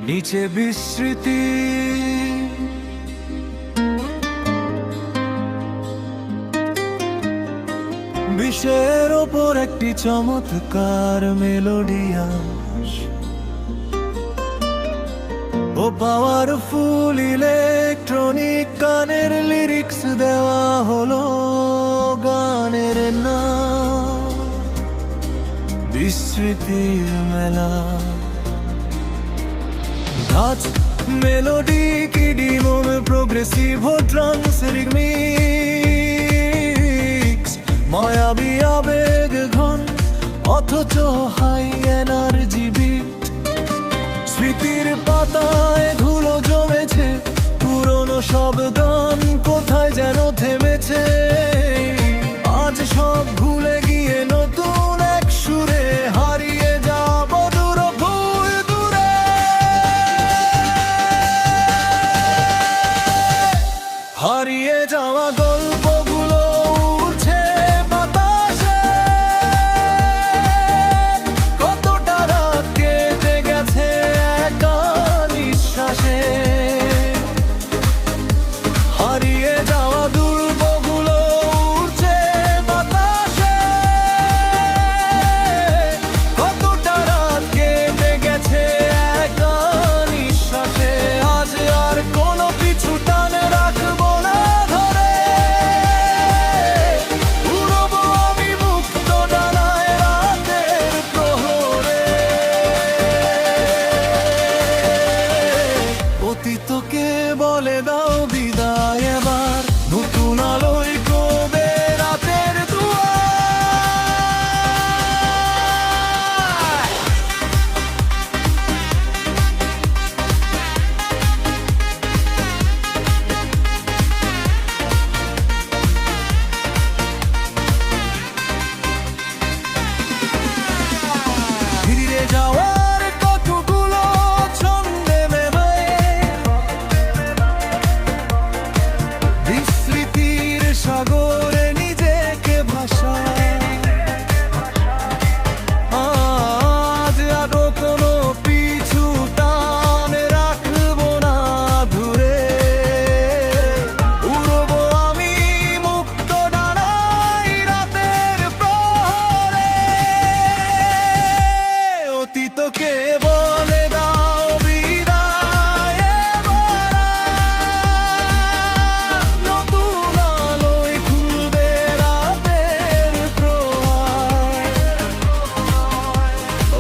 নিচে বিস্মৃতি। বিষের ওপর একটি চমৎকার মেলোডিয়াস ও পাওয়ারফুল ইলেকট্রনিক গানের লিরিক্স দেওয়া হলো গানের নাম বিস্মৃতির মেলা। ধাঁচ মেলোডি কিডিমোম প্রোগ্রেসিভ ও ট্রান্স রিমিক্স, মায়াবী আবেগ ঘন অথচ হাই এনার্জি বিট। স্মৃতির পাতায় ধুলো জমেছে, পুরনো সব গান কোথায় যেন থেমেছে। আজ সব ভুলে গিয়ে নতুন এক সুরে হারিয়ে যাব দূর ভুল দূরে। হারিয়ে যাওয়া গল্পগুলো উড়ছে বাতাসে, কতটা রাত কেটে গেছে একা নিঃশ্বাসে। হারিয়ে যাওয়া দুর্গগুলো উড়ছে বাতাসে, কতটা রাত কেটে গেছে একা নিঃশ্বাসে। আজ আর কোনো পিছু টানে রাখবো না ধরে, উড়বো আমি মুক্ত ডানায় রাতের প্রহরে। অতীতকে বলে দাও বিদায় এবার, নতুন আলোয় কবে রাতের দুয়ার। ফিরে যাওয়ার কতগুলো ছন্দে মেলে, বিস্মৃতির সাগরে নিজেকে ভাসায়। আজ আরো কোনো পিছু টানে রাখবো না ধরে, উড়বো আমি মুক্ত ডানায় রাতের প্রহরে। অতীতকে বলে দাও বিদায় এবার, নতুন আলোয় খুলবে রাতের প্রহার।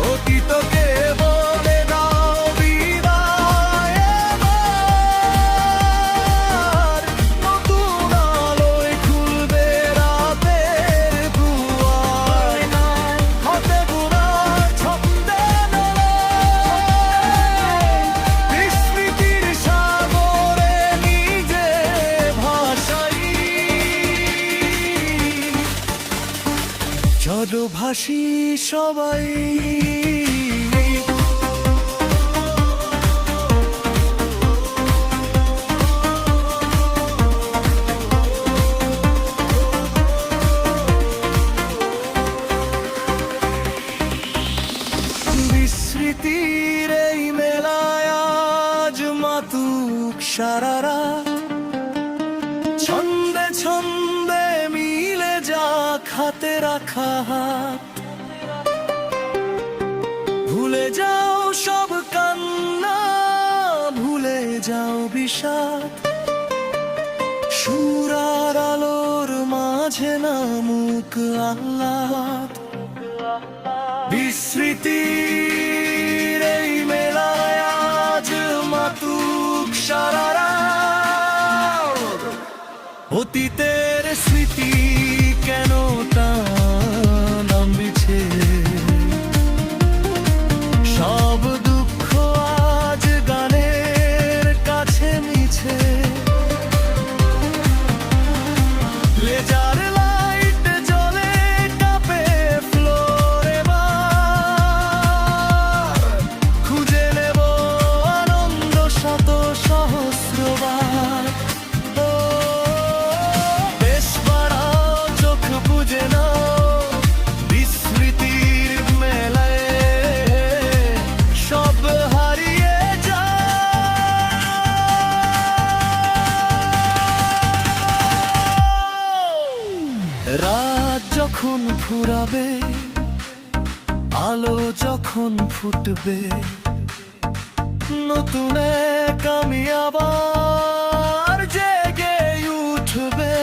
অতীতকে বলে দাও বিদায় এবার, নতুন আলোয় খুলবে রাতের দুয়ার। হাতে গোনা ছন্দে মেলে, বিস্মৃতির সাগরে নিজে ভাসাই। চলো ভাসি সবাই। বিস্মৃতির এই মেলায় আজ মাতুক সারা রাত, ছন্দে ছন্দে মিলে যাক হাতে রাখা হাত। ভুলে যাও সব কান্না, ভুলে যাও বিষাদ, সুর আর আলোর মাঝে নামুক আহ্লাদ। বিস্মৃতির এই মেলায় আজ মাতুক সারা রাত। অতীতের স্মৃতি কেন নামছে, সব দুঃখ আজ গানের কাছে মিছে। লেজার লাইট জ্বলে কাঁপে ফ্লোর এবার, খুঁজে নেব আনন্দ শত সহস্রবার। বেশ বাড়াও রাত যখন ফুরাবে, আলো যখন ফুটবে, নতুন এক আমি আবার জেগে উঠবে।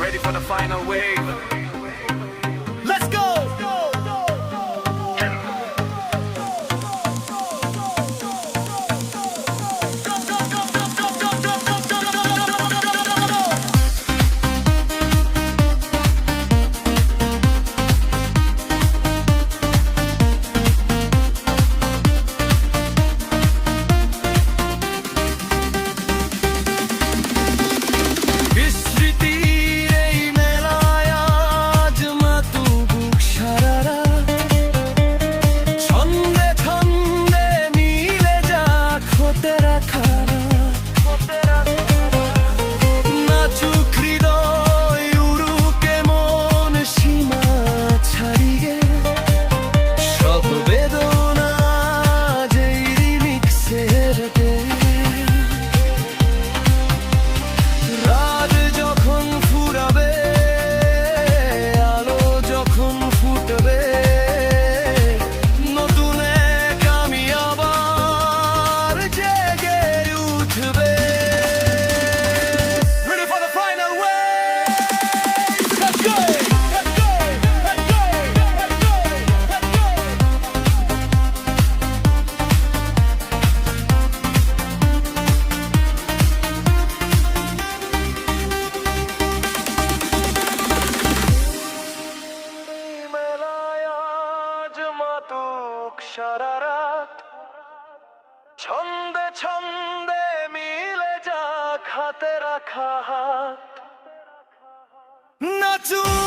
Ready for the final wave. Let's go! স্মৃতির এই মেলায় আজ মাতুক সারা রাত। ছন্দে ছন্দে মিলে যাক হতে রাখা রাত। নাচুক হৃদয়, উড়ুকে মন সীমা ছাড়িয়ে, সব বেদনা যেই রিমিক্সের রাত যখন ফুরাবে, আলো যখন ফুটবে, নতুন এক আমি আবার জেগে উঠবে। Ready for the final wave. Let's go! Let's go! Let's go! Let's go! Let's go! মেলায় আজ মাতুক সারা রাত। ছন্দে ছন্দে মিলে যাক হাতে রাখা হাত। নাচুক